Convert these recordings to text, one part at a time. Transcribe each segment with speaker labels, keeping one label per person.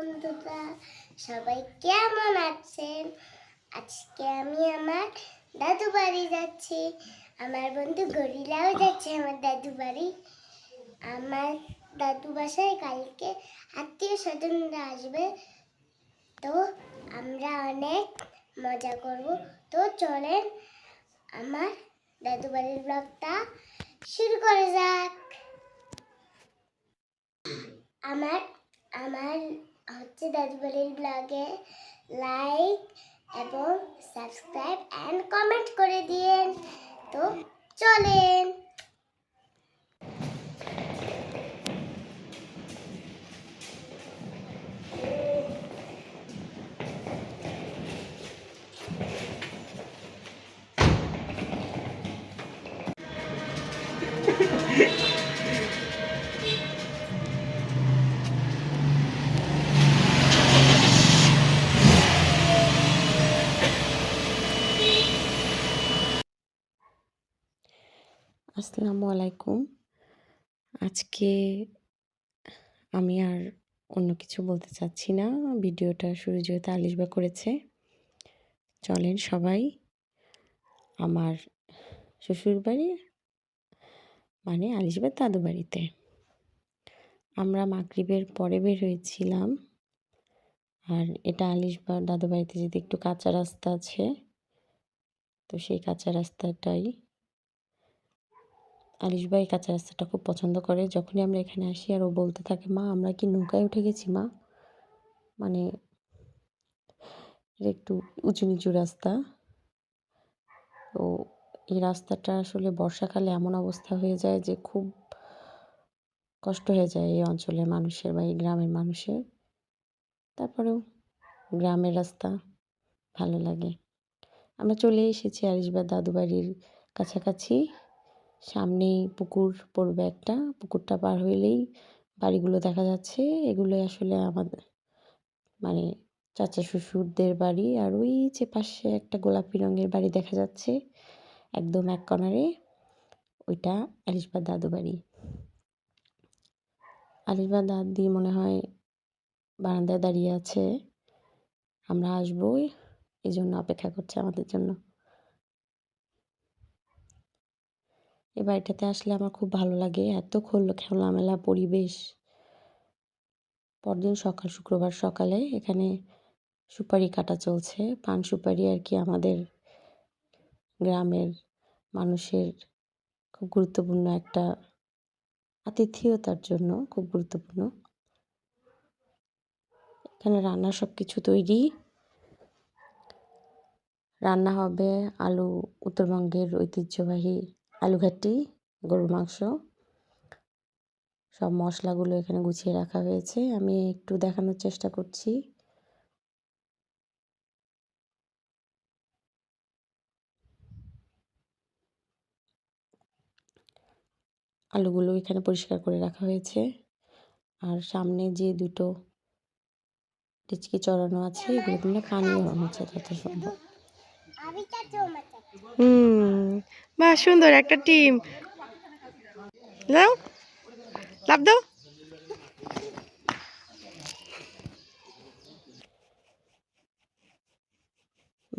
Speaker 1: বন্ধুরা, সবাই কেমন আছেন? আজকে আমি আমার দাদু বাড়ি যাচ্ছি। আমার বন্ধু গরিলাও যাচ্ছে আমার দাদু বাড়ি। আমার দাদু বাসায় কালকে আত্মীয় স্বজনরা আসবে, তো আমরা অনেক মজা করব। তো চলেন আমার দাদু বাড়ির ব্লগটা শুরু করা যাক। আমার আমার হচ্ছে দাদু বাড়ির ব্লগে লাইক এবং সাবস্ক্রাইব এন্ড কমেন্ট করে দিয়েন। তো চলেন।
Speaker 2: আসসালামু আলাইকুম। আজকে আমি আর অন্য কিছু বলতে চাচ্ছি না। ভিডিওটা শুরু যেহেতু আলিশবা করেছে, চলেন সবাই আমার শ্বশুর বাড়ি মানে আলিশবার দাদু বাড়িতে। আমরা মাগরিবের পরে বের হয়েছিলাম, আর এটা আলিশবার দাদু বাড়িতে যেতে একটু কাঁচা রাস্তা আছে, তো সেই কাঁচা রাস্তাটাই আলিশবা এই কাঁচা রাস্তাটা খুব পছন্দ করে। যখনই আমরা এখানে আসি আর ও বলতে থাকে, মা আমরা কি নৌকায় উঠে গেছি মা। মানে এটা একটু উঁচু নিচু রাস্তা, তো এই রাস্তাটা আসলে বর্ষাকালে এমন অবস্থা হয়ে যায় যে খুব কষ্ট হয়ে যায় এই অঞ্চলের মানুষের বা এই গ্রামের মানুষের। তারপরেও গ্রামের রাস্তা ভালো লাগে। আমরা চলে এসেছি আলিশবার দাদু বাড়ির কাছাকাছি। সামনেই পুকুর পড়বে একটা, পুকুরটা পার হইলেই বাড়িগুলো দেখা যাচ্ছে। এগুলোই আসলে আমাদের মানে চাচা শ্বশুরদের বাড়ি। আর ওই যে পাশে একটা গোলাপি রঙের বাড়ি দেখা যাচ্ছে একদম এক কর্নারে, ওইটা আলিশবার দাদু বাড়ি। আলিশবার দাদি মনে হয় বারান্দায় দাঁড়িয়ে আছে, আমরা আসবো এই জন্য অপেক্ষা করছে আমাদের জন্য। এই বাড়িটাতে আসলে আমার খুব ভালো লাগে, এত খোলামেলা পরিবেশ। পরদিন শুক্রবার সকালে এখানে সুপারি কাটা চলছে, পান সুপারি আর কি। আমাদের গ্রামের মানুষের খুব গুরুত্বপূর্ণ একটা আতিথেয়তার জন্য খুব গুরুত্বপূর্ণ। এখানে রান্নার সব কিছু তৈরি। রান্না হবে আলু, উত্তরবঙ্গের ঐতিহ্যবাহী আলুঘাটি গরুর মাংস। সব মশলাগুলো এখানে গুছিয়ে রাখা হয়েছে, আমি একটু দেখানোর চেষ্টা করছি। আলুগুলো এখানে পরিষ্কার করে রাখা হয়েছে, আর সামনে যে দুটো ডেচকি চড়ানো আছে এগুলো কিন্তু পানি গরম হচ্ছে যত সম্ভব। বাহ, সুন্দর একটা টিম। যাও, লাভ দাও।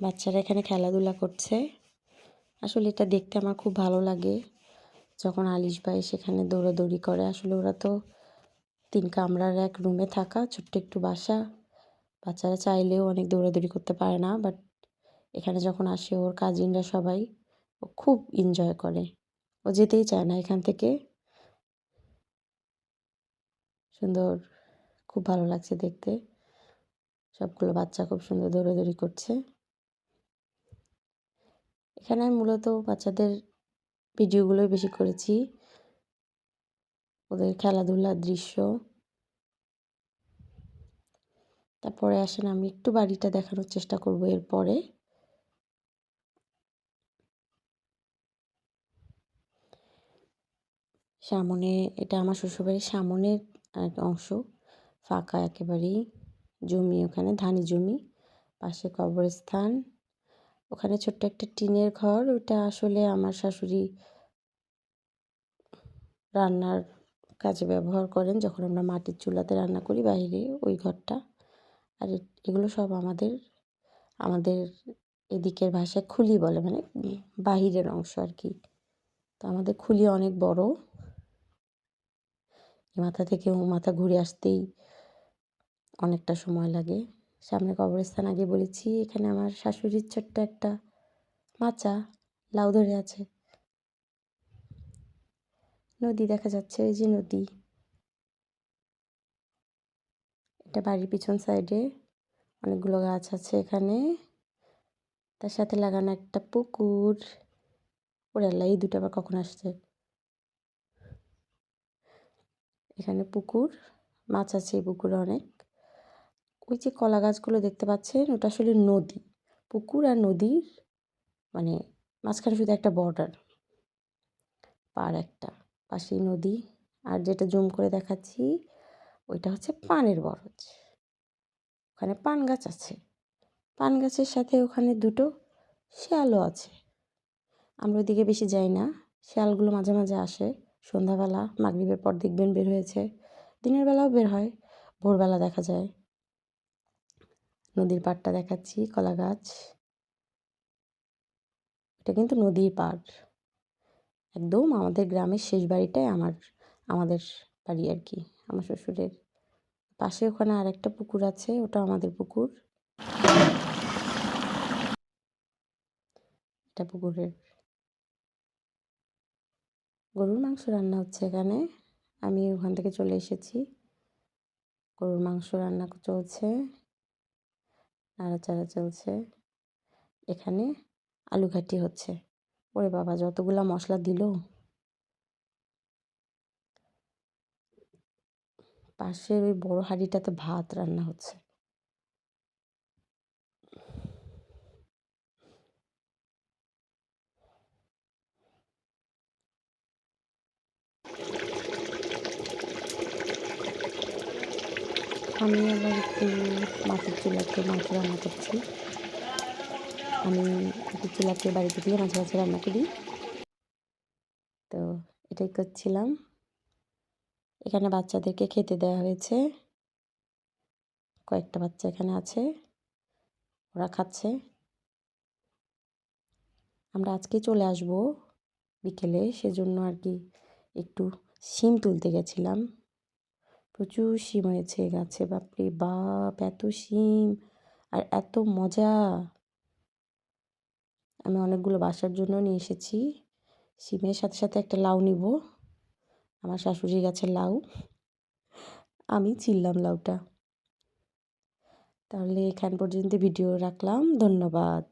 Speaker 2: বাচ্চারা এখানে খেলাধুলা করছে। আসলে এটা দেখতে আমার খুব ভালো লাগে যখন আলিশ ভাই সেখানে দৌড়াদৌড়ি করে। আসলে ওরা তো 3 কামরার এক রুমে থাকা ছোট্ট একটু বাসা, বাচ্চারা চাইলেও অনেক দৌড়াদৌড়ি করতে পারে না। বাট এখানে যখন আসে ওর কাজিনরা সবাই, ও খুব এনজয় করে, ও যেতেই চায় না এখান থেকে। সুন্দর, খুব ভালো লাগছে দেখতে। সবগুলো বাচ্চা খুব সুন্দর দৌড়াদৌড়ি করছে। এখানে আমি মূলত বাচ্চাদের ভিডিওগুলোই বেশি করেছি, ওদের খেলাধুলার দৃশ্য। তারপরে আসেন আমি একটু বাড়িটা দেখানোর চেষ্টা করব এরপরে। সামনে এটা আমার শ্বশুরবাড়ির সামনের এক অংশ, ফাঁকা একেবারেই জমি, ওখানে ধানি জমি, পাশে কবরস্থান। ওখানে ছোট্ট একটা টিনের ঘর, ওটা আসলে আমার শাশুড়ি রান্নার কাজে ব্যবহার করেন। যখন আমরা মাটির চুলাতে রান্না করি বাইরে, ওই ঘরটা আর এগুলো সব আমাদের এদিকের ভাষায় খুলি বলে, মানে বাহিরের অংশ আর কি। তো আমাদের খুলি অনেক বড়, এ মাথা থেকে ও মাথা ঘুরে আসতেই অনেকটা সময় লাগে। সামনে কবরস্থান আগে বলেছি, এখানে আমার শাশুড়ির ছোট্ট একটা মাচা লাউ ধরে আছে। নদী দেখা যাচ্ছে, ওই যে নদী, এটা বাড়ির পিছন সাইডে অনেকগুলো গাছ আছে এখানে, তার সাথে লাগানো একটা পুকুর। ওরে আল্লাহ, এই দুটো আবার কখন আসছে? এখানে পুকুর, মাছ আছে এই পুকুরে অনেক। ওই যে কলা গাছগুলো দেখতে পাচ্ছেন, ওটা আসলে নদী। পুকুর আর নদীর মানে মাঝখানে শুধু একটা বর্ডার, পার একটা, পাশেই নদী। আর যেটা জুম করে দেখাচ্ছি ওইটা হচ্ছে পানের বরজ। ওখানে পান গাছ আছে, পান গাছের সাথে ওখানে দুটো শেয়ালও আছে। আমরা ওইদিকে বেশি যাই না, শেয়ালগুলো মাঝে মাঝে আসে সন্ধ্যাবেলা, মাগরিবের পর দেখবেন বের হয়েছে। দিনের বেলাও বের হয়, ভোরবেলা দেখা যায়। নদীর পাড়টা দেখাচ্ছি, কলা গাছ, এটা কিন্তু নদীর পাড়। একদম আমাদের গ্রামের শেষ বাড়িটাই আমাদের বাড়ি আর কি, আমার শ্বশুরের পাশে। ওখানে আর একটা পুকুর আছে, ওটা আমাদের পুকুর। এটা পুকুরের গরুর মাংস রান্না হচ্ছে এখানে। আমি ওখান থেকে চলে এসেছি, গরুর মাংস রান্না চলছে, নাড়াচাড়া চলছে। এখানে আলু ঘাটি হচ্ছে। ওরে বাবা, যতগুলা মশলা দিল! পাশের ওই বড় হাঁড়িটাতে ভাত রান্না হচ্ছে। আমি আবার একটু মাটির চুলাতে মাংস রান্না করছি। আমি মাটির চুলাতে বাড়িতে গেলে মাঝে মাঝে রান্না করি, তো এটাই করছিলাম। এখানে বাচ্চাদেরকে খেতে দেওয়া হয়েছে, কয়েকটা বাচ্চা এখানে আছে, ওরা খাচ্ছে। আমরা আজকে চলে আসব বিকেলে, সেজন্য আর কি একটু শিম তুলতে গেছিলাম। প্রচুর শিম হয়েছে গাছে, বাপরে বাপ, এত শিম আর এত মজা! আমি অনেকগুলো বাসার জন্য নিয়ে এসেছি। শিমের সাথে সাথে একটা লাউ নিব, আমার শাশুড়ি গাছের লাউ, আমি ছিললাম লাউটা। তাহলে এখান পর্যন্ত ভিডিও রাখলাম, ধন্যবাদ।